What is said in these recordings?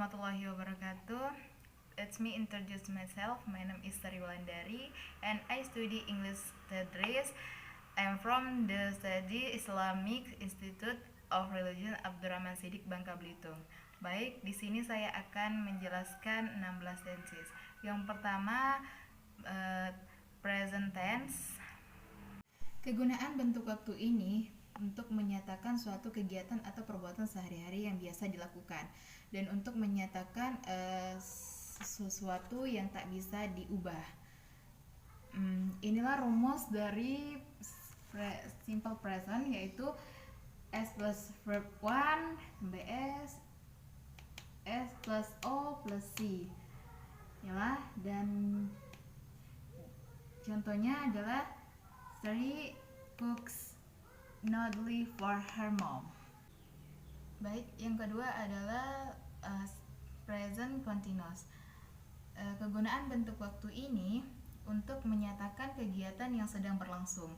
warahmatullahi wabarakatuh. Let me introduce myself. My name is Sari Wulandari and I study English Studies. I'm from the Study Islamic Institute of Religion Abdurrahman Siddiq Bangka Belitung. Baik, di sini saya akan menjelaskan 16 tenses. Yang pertama, present tense. Kegunaan bentuk waktu ini untuk menyatakan suatu kegiatan atau perbuatan sehari-hari yang biasa dilakukan dan untuk menyatakan sesuatu yang tak bisa diubah. Inilah rumus dari simple present, yaitu S plus verb 1 tambah S plus O plus C yalah, dan contohnya adalah Sari cooks noodle for her mom. Baik, yang kedua adalah present continuous. Kegunaan bentuk waktu ini untuk menyatakan kegiatan yang sedang berlangsung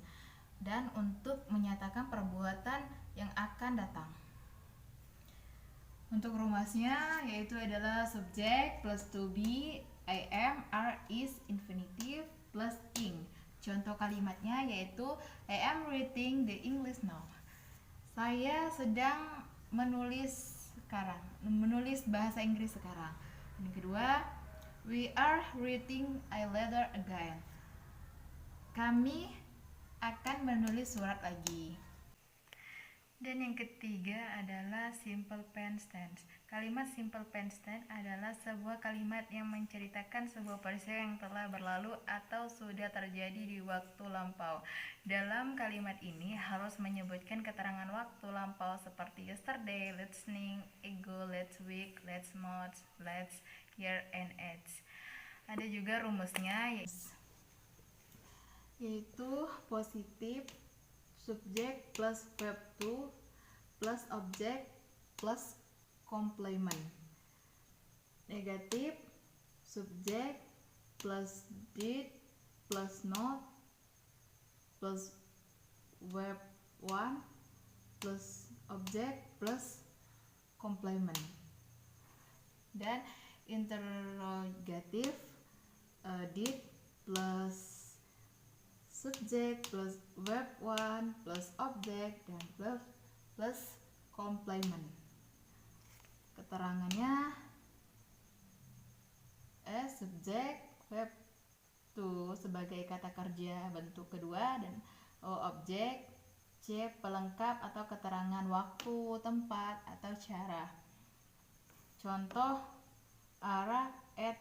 dan untuk menyatakan perbuatan yang akan datang. Untuk rumusnya yaitu adalah subject plus to be, I am, are, is, infinitive plus ing. Contoh kalimatnya yaitu I am reading the English now. Saya sedang menulis bahasa Inggris sekarang. Yang kedua, we are reading a letter again. Kami akan menulis surat lagi. Dan yang ketiga adalah simple past tense. Kalimat simple past tense adalah sebuah kalimat yang menceritakan sebuah peristiwa yang telah berlalu atau sudah terjadi di waktu lampau. Dalam kalimat ini harus menyebutkan keterangan waktu lampau seperti yesterday, last night, ago, last week, last month, last year, and age. Ada juga rumusnya yaitu positif subject plus verb to plus object plus complement. Negatif subject plus did plus not plus verb 1 plus object plus complement. Dan interrogatif did plus subject plus verb 1 plus object dan verb plus complement. Keterangannya subject verb to sebagai kata kerja bentuk kedua, dan objek, C pelengkap atau keterangan waktu, tempat, atau cara. Contoh, Ara ate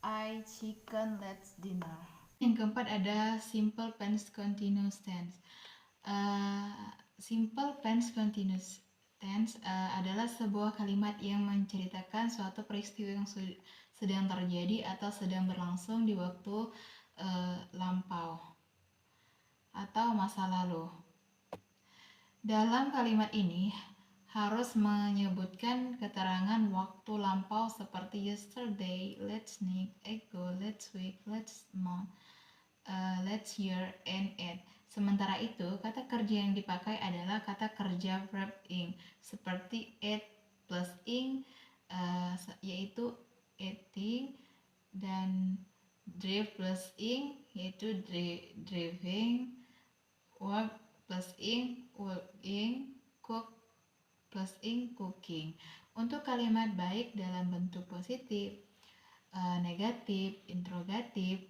I chicken let's dinner. Yang keempat ada simple past continuous tense. Simple past continuous tense adalah sebuah kalimat yang menceritakan suatu peristiwa yang sedang terjadi atau sedang berlangsung di waktu lampau atau masa lalu. Dalam kalimat ini harus menyebutkan keterangan waktu lampau seperti yesterday, last night, ago, last week, last month, last year, and age. Sementara itu, kata kerja yang dipakai adalah kata kerja verb ing, seperti ate plus ing, yaitu eating, dan drive plus ing, yaitu driving, work plus ing, working, cook plus ing, cooking. Untuk kalimat baik dalam bentuk positif, negatif, interrogatif,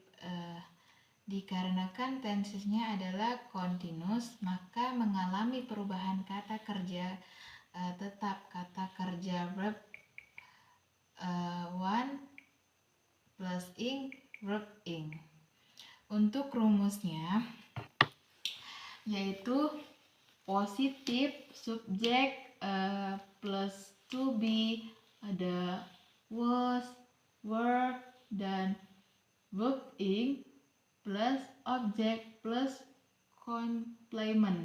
dikarenakan tensesnya adalah continuous, maka mengalami perubahan kata kerja tetap kata kerja verb 1 plus ing, verb ing. Untuk rumusnya yaitu positif subjek plus to be, ada was, were, dan verb ing plus object plus complement.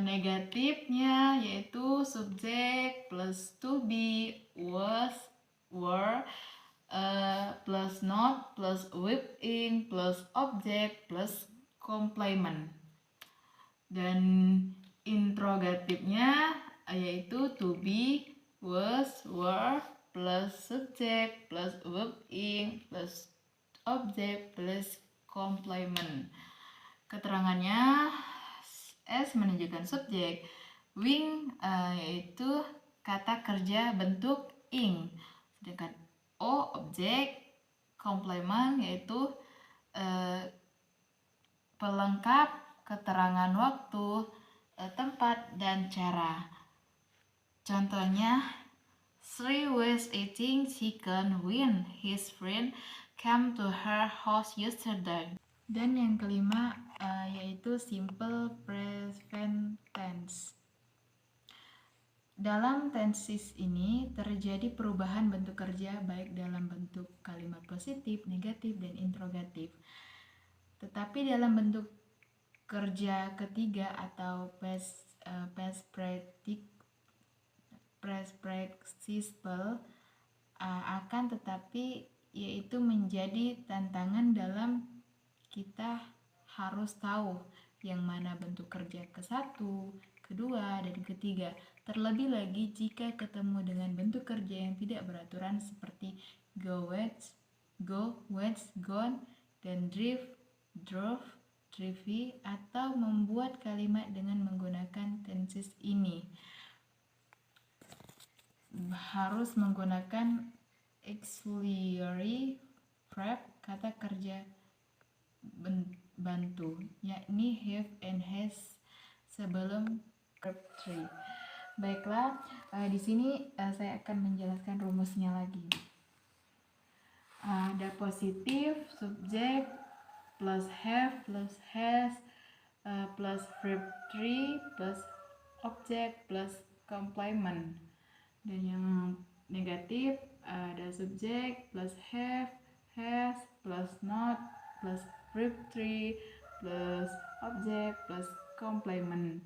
Negatifnya yaitu subjek plus to be, was, were, plus not plus verb ing plus object plus complement. Dan interrogatifnya yaitu to be, was, were, plus subject plus verb ing plus object plus complement. Keterangannya, S menunjukkan subjek, wing yaitu kata kerja bentuk ing, sedangkan O objek, complement yaitu pelengkap keterangan waktu, tempat, dan cara. Contohnya, Sri was eating chicken when his friend came to her house yesterday. Dan yang kelima yaitu simple present tense. Dalam tenses ini terjadi perubahan bentuk kerja baik dalam bentuk kalimat positif, negatif, dan interrogatif. Tetapi dalam bentuk kerja ketiga atau past participle akan tetapi yaitu menjadi tantangan dalam kita harus tahu yang mana bentuk kerja ke-1, kedua, dan ketiga. Terlebih lagi jika ketemu dengan bentuk kerja yang tidak beraturan seperti go, went, gone, dan drove, drive, atau membuat kalimat dengan menggunakan tenses ini. Harus menggunakan auxiliary verb, kata kerja bantu, yakni have and has sebelum verb 3. Baiklah, di sini saya akan menjelaskan rumusnya lagi. Ada positif, subjek, plus have, plus has, plus verb 3, plus object, plus complement. Dan yang negatif ada subjek, plus have, has, plus not, plus verb 3, plus object, plus complement.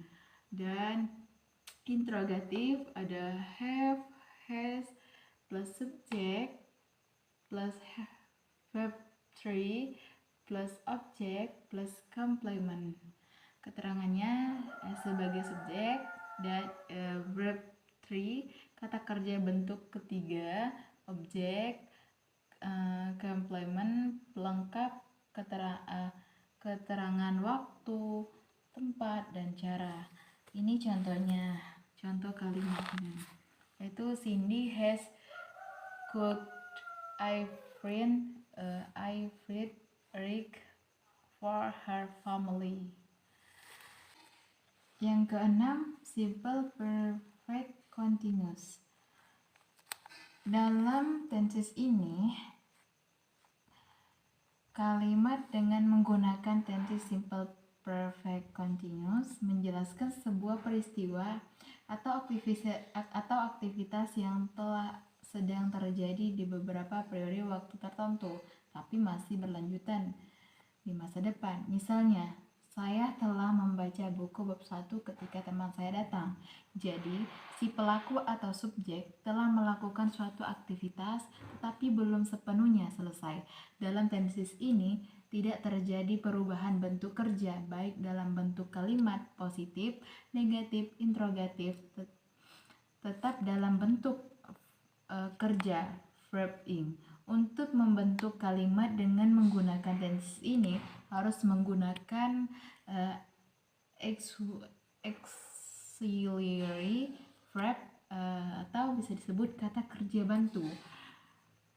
Dan interrogatif ada have, has, plus subject, plus verb 3, plus object, plus complement. Keterangannya sebagai subjek dan verb 3, kata kerja bentuk ketiga, objek, complement, pelengkap keterangan waktu, tempat, dan cara. Ini contohnya, contoh kalimatnya. Yaitu Cindy has cooked I feed Rick for her family. Yang keenam, simple perfect continuous. Dalam tenses ini, kalimat dengan menggunakan tenses simple perfect continuous menjelaskan sebuah peristiwa atau aktivitas yang telah sedang terjadi di beberapa periode waktu tertentu, tapi masih berlanjutan di masa depan. Misalnya, saya telah membaca buku bab 1 ketika teman saya datang. Jadi, si pelaku atau subjek telah melakukan suatu aktivitas tetapi belum sepenuhnya selesai. Dalam tenses ini, tidak terjadi perubahan bentuk kerja baik dalam bentuk kalimat positif, negatif, interrogatif, tetap dalam bentuk kerja verb ing. Untuk membentuk kalimat dengan menggunakan tenses ini harus menggunakan auxiliary verb atau bisa disebut kata kerja bantu,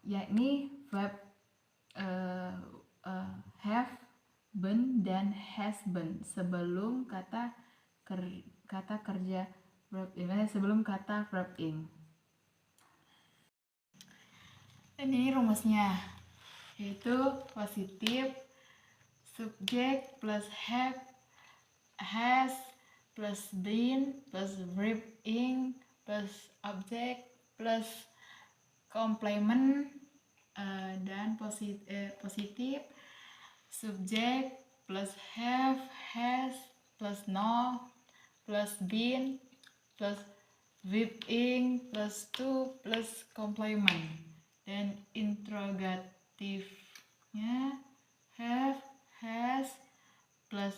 yakni verb have been dan has been sebelum kata kerja verb sebelum kata verb ing. Dan ini rumusnya, yaitu positif, subjek plus have, has, plus been, plus verb ing, plus object, plus complement, dan positif, subjek plus have, has, plus no, plus been, plus verb ing, plus to, plus complement. Dan interrogatifnya have, has, plus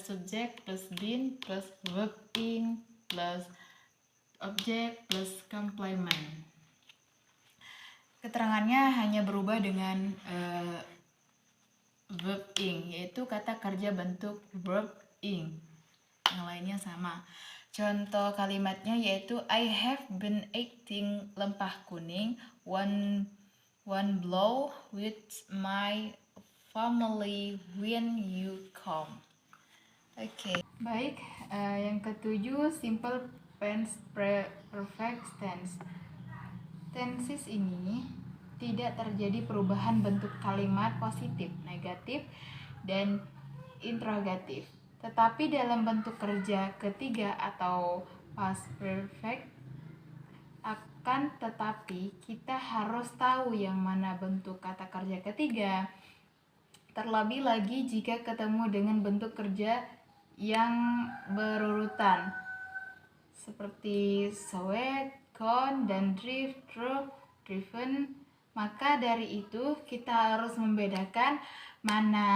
subject, plus been, plus verb ing, plus object, plus complement. Keterangannya hanya berubah dengan verb ing, yaitu kata kerja bentuk verb ing. Yang lainnya sama. Contoh kalimatnya yaitu I have been eating lempah kuning one blow with my family when you come. Oke. Baik, yang ketujuh simple past perfect tense. Tenses ini tidak terjadi perubahan bentuk kalimat positif, negatif, dan interrogatif. Tetapi dalam bentuk kerja ketiga atau past perfect, akan tetapi kita harus tahu yang mana bentuk kata kerja ketiga. Terlebih lagi jika ketemu dengan bentuk kerja yang berurutan seperti sowed, gone, dan driven. Maka dari itu kita harus membedakan mana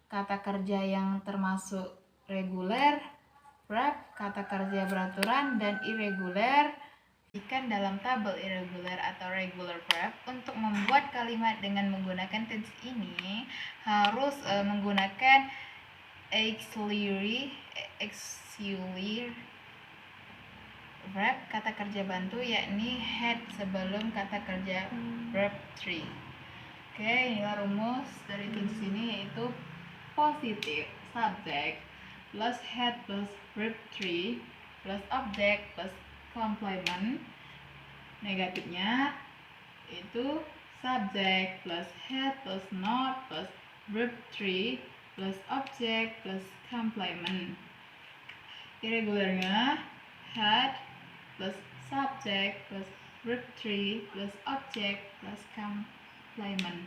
kata kerja yang termasuk reguler verb, kata kerja beraturan, dan irregular. Ikan dalam tabel irregular atau regular verb. Untuk membuat kalimat dengan menggunakan tense ini harus menggunakan auxiliary verb kata kerja bantu, yakni had sebelum kata kerja verb 3. Oke, inilah rumus dari tense ini, yaitu positif subject plus had plus verb 3 plus object plus complement. Negatifnya itu subject plus had plus not plus verb 3 plus object plus complement. Irregularnya had plus subject plus verb 3 plus object plus complement.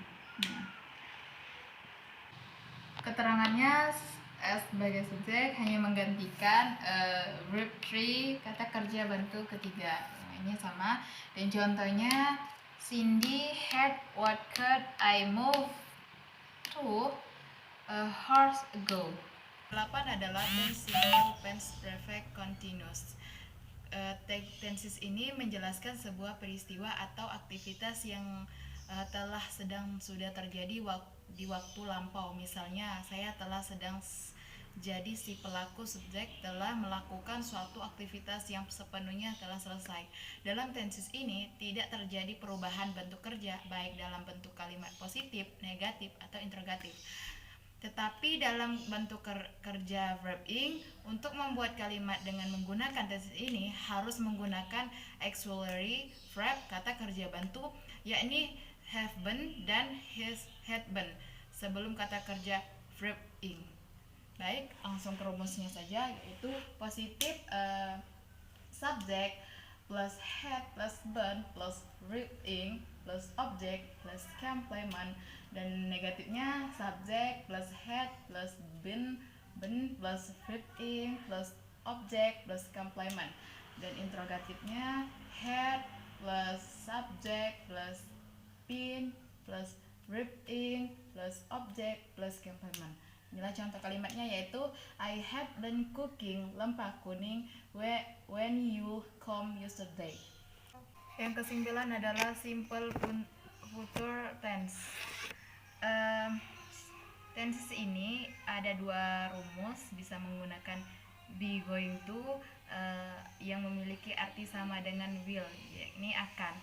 Keterangannya sebagai subjek hanya menggantikan verb 3 kata kerja bentuk ketiga. Ini sama. Dan contohnya Cindy had walked I moved to a horse ago. 8 adalah tense simple past perfect continuous. Tenses ini menjelaskan sebuah peristiwa atau aktivitas yang sudah terjadi di waktu lampau. Misalnya, saya sedang jadi si pelaku subjek telah melakukan suatu aktivitas yang sepenuhnya telah selesai. Dalam tenses ini tidak terjadi perubahan bentuk kerja, baik dalam bentuk kalimat positif, negatif, atau interrogatif. Tetapi dalam bentuk kerja verb ing, untuk membuat kalimat dengan menggunakan tenses ini harus menggunakan auxiliary verb kata kerja bantu, yakni have been dan had been sebelum kata kerja verb ing. Baik, langsung ke rumusnya saja, yaitu positif subject plus had plus been plus verb ing plus object plus complement. Dan negatifnya subject plus had plus been plus verb ing plus object plus complement. Dan interrogatifnya had plus subject plus been plus verb ing plus object plus complement. Inilah contoh kalimatnya, yaitu I have been cooking lempah kuning when you come yesterday. Yang kesembilan adalah simple future tense. Tenses ini ada dua rumus, bisa menggunakan be going to yang memiliki arti sama dengan will, yakni akan.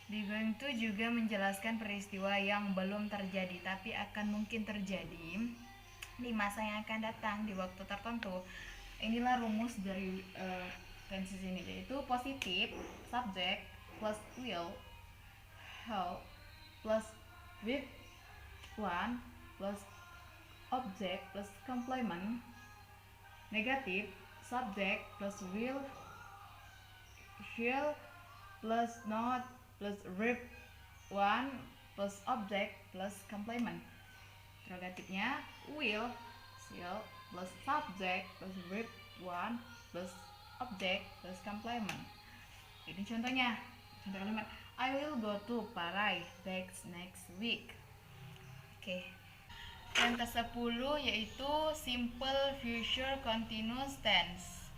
Be going to juga menjelaskan peristiwa yang belum terjadi tapi akan mungkin terjadi di masa yang akan datang di waktu tertentu. Inilah rumus dari tenses ini, yaitu positif subject plus will help plus with one plus object plus complement. Negatif subject plus will plus not plus verb one plus object plus complement. Interrogatifnya will plus subject plus verb one plus object plus complement. Ini contohnya, contoh kalimat I will go to Paris next week. Oke. Yang ke-10 yaitu simple future continuous tense.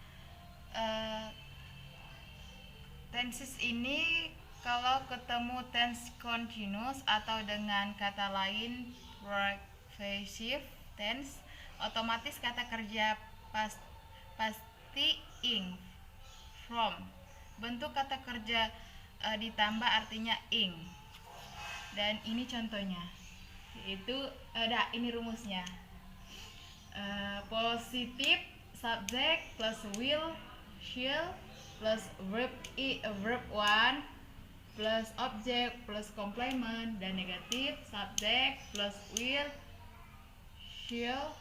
Tenses ini Kalau ketemu tense continuous atau dengan kata lain progressive tense, otomatis kata kerja pasti ing, from. Bentuk kata kerja ditambah artinya ing. Dan ini contohnya, yaitu ini rumusnya. Positif subject plus will, shall plus verb 1 plus object plus complement, dan negatif subject plus will, shall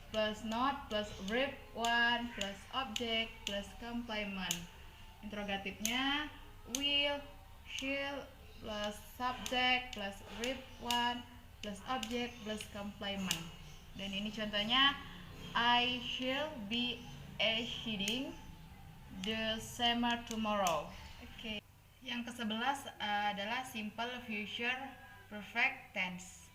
plus not plus verb 1 plus object plus complement. Interrogatifnya will, shall plus subject plus verb 1 plus object plus complement. Dan ini contohnya, I shall be studying the summer tomorrow. Oke. Yang ke-11 adalah simple future perfect tense.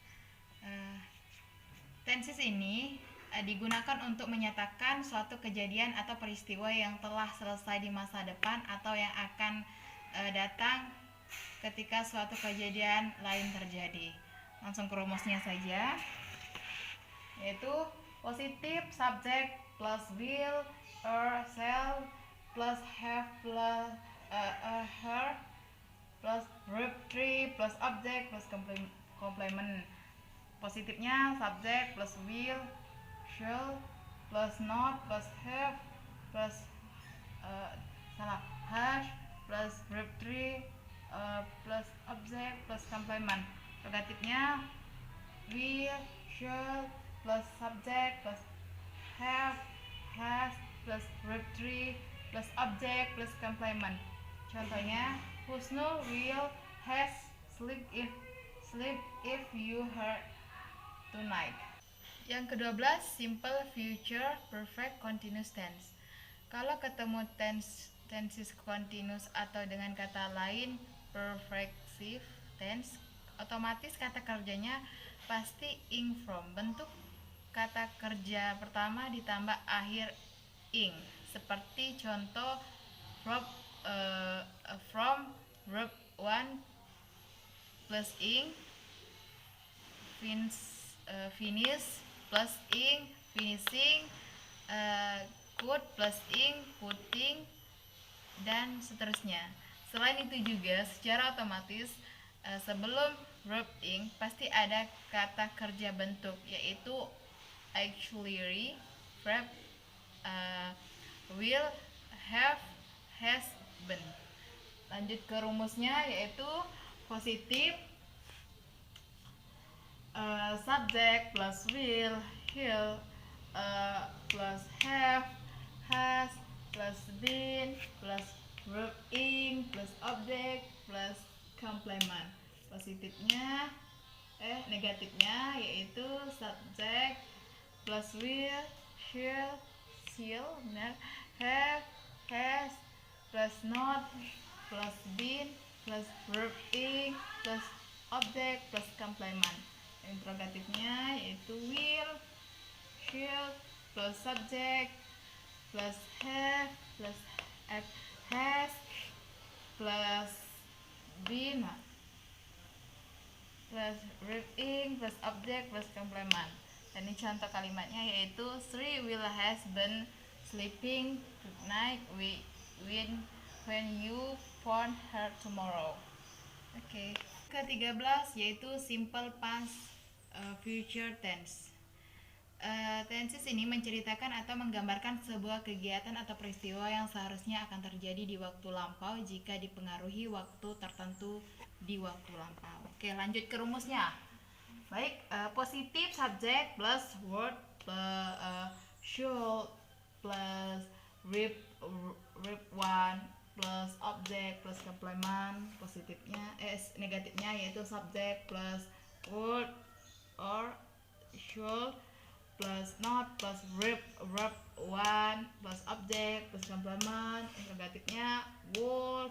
Tenses ini digunakan untuk menyatakan suatu kejadian atau peristiwa yang telah selesai di masa depan atau yang akan datang ketika suatu kejadian lain terjadi. Langsung ke rumusnya saja, yaitu positif subject plus will or shall plus have plus her plus verb 3 plus object plus complement. Positifnya subject plus will, shall plus not plus have plus has plus verb 3 plus object plus complement. Negatifnya will, shall plus subject plus have, has plus verb 3 plus object plus complement. Contohnya, Husnul will has sleep if you heard tonight. Yang ke-12 simple future perfect continuous tense. Kalau ketemu tenses continuous atau dengan kata lain perfective tense, otomatis kata kerjanya pasti ing from. Bentuk kata kerja pertama ditambah akhir ing, seperti contoh from verb 1 plus ing, finish plus ing, finishing, could plus ing, putting, dan seterusnya. Selain itu juga secara otomatis sebelum verb ing pasti ada kata kerja bentuk, yaitu auxiliary verb will, have, has, been. Lanjut ke rumusnya, yaitu positif subject plus will, shall plus have, has plus been plus verb ing plus object plus complement. Positifnya negatifnya yaitu subject plus will, shall have, has plus not plus been plus verb ing plus object plus complement. Interrogatifnya yaitu will, shall plus subject plus have plus has plus been plus verb ing plus object plus complement. Dan ini contoh kalimatnya yaitu Sri will has been sleeping tonight when you found her tomorrow. Oke. Ke-13 yaitu simple past future tense. Tenses ini menceritakan atau menggambarkan sebuah kegiatan atau peristiwa yang seharusnya akan terjadi di waktu lampau jika dipengaruhi waktu tertentu di waktu lampau. Oke, lanjut ke rumusnya. Baik, positif subject plus word plus should plus verb 1 plus object plus complement. Positifnya negatifnya yaitu subject plus word or should plus not plus verb 1 plus object plus complement. Interrogatifnya would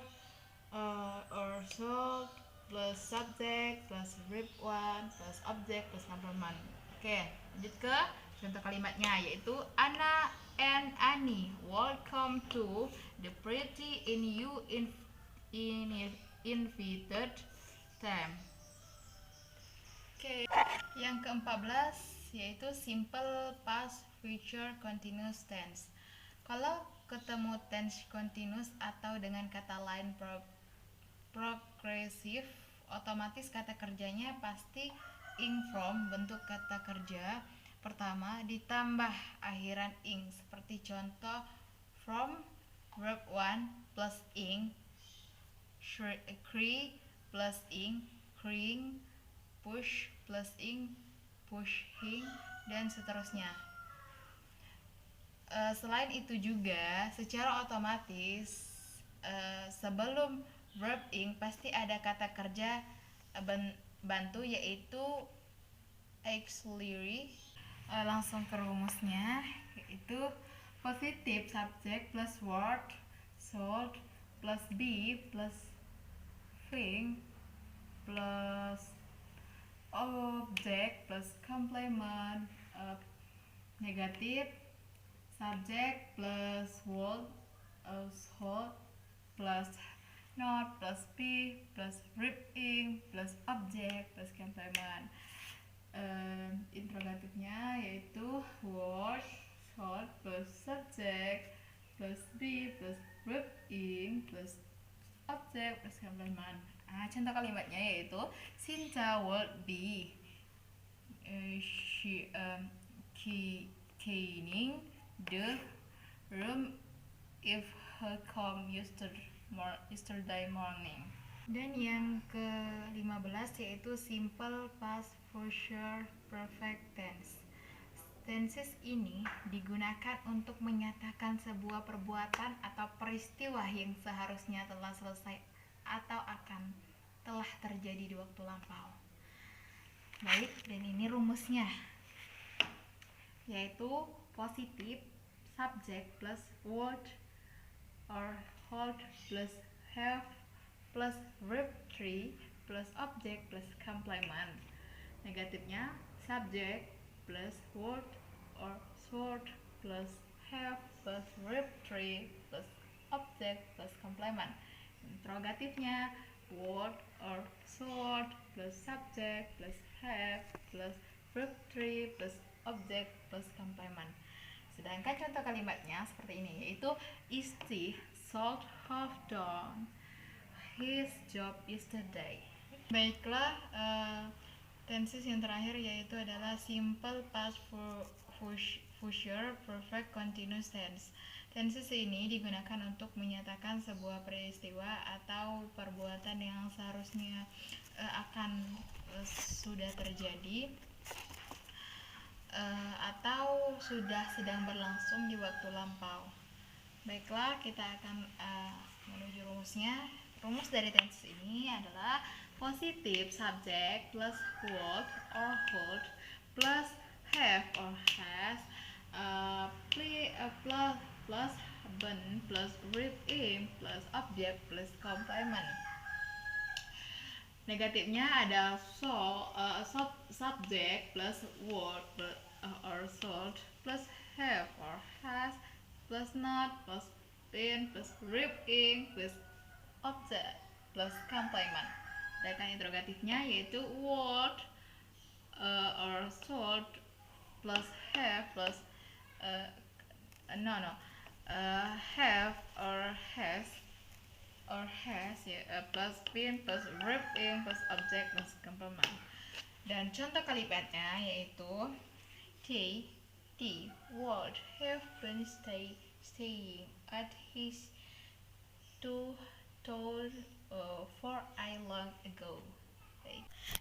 or should plus subject plus verb 1 plus object plus complement. Oke, lanjut ke contoh kalimatnya, yaitu Anna and Annie welcome to the party in invited them. Oke, yang ke-14 yaitu simple past future continuous tense. Kalau ketemu tense continuous atau dengan kata lain progresif, otomatis kata kerjanya pasti ing from bentuk kata kerja pertama ditambah akhiran ing, seperti contoh from verb 1 plus ing, cry plus ing, crying, push plus ing, pushing, dan seterusnya. Selain itu juga secara otomatis sebelum verb ing pasti ada kata kerja bantu, yaitu auxiliary. Langsung ke rumusnya, yaitu positive subject plus word sold plus be plus thing plus object plus complement, negatif subject plus word plus not plus be plus verb-ing plus object plus complement. Interrogatifnya yaitu word sold plus subject plus be plus verb-ing plus object plus complement. Contoh kalimatnya yaitu Sinta would be cleaning the room if her come yesterday morning. Dan yang ke-15 yaitu simple past future perfect tense. Tenses ini digunakan untuk menyatakan sebuah perbuatan atau peristiwa yang seharusnya telah selesai atau akan telah terjadi di waktu lampau. Baik, dan ini rumusnya, yaitu positif subject plus word or hold plus have plus verb 3 plus object plus complement. Negatifnya subject plus word or sword plus have plus verb 3 plus object plus complement. Interrogatifnya word or sword plus subject plus have plus verb 3 plus object plus complement. Sedangkan contoh kalimatnya seperti ini, yaitu Isti should have done his job yesterday. Baiklah, tenses yang terakhir yaitu adalah simple past future perfect continuous tense. Tenses ini digunakan untuk menyatakan sebuah peristiwa atau perbuatan yang seharusnya akan sudah terjadi atau sudah sedang berlangsung di waktu lampau. Baiklah, kita akan menuju rumusnya. Rumus dari tenses ini adalah positive subject plus would or hold plus have or has plus been plus verb-ing plus object plus complement. Negatifnya ada subject plus word or sold plus have or has plus not plus been plus verb-ing plus object plus complement. Sedangkan interrogatifnya yaitu word or sold plus have plus have or has plus been plus verb-ing plus object plus complement. Dan contoh kalimatnya yaitu the would have been staying at his told for I long ago.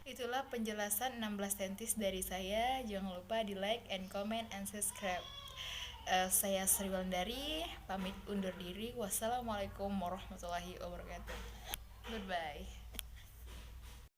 Itulah penjelasan 16 tenses dari saya. Jangan lupa di like and comment and subscribe. Saya Sri Wulandari, pamit undur diri. Wassalamualaikum warahmatullahi wabarakatuh. Goodbye.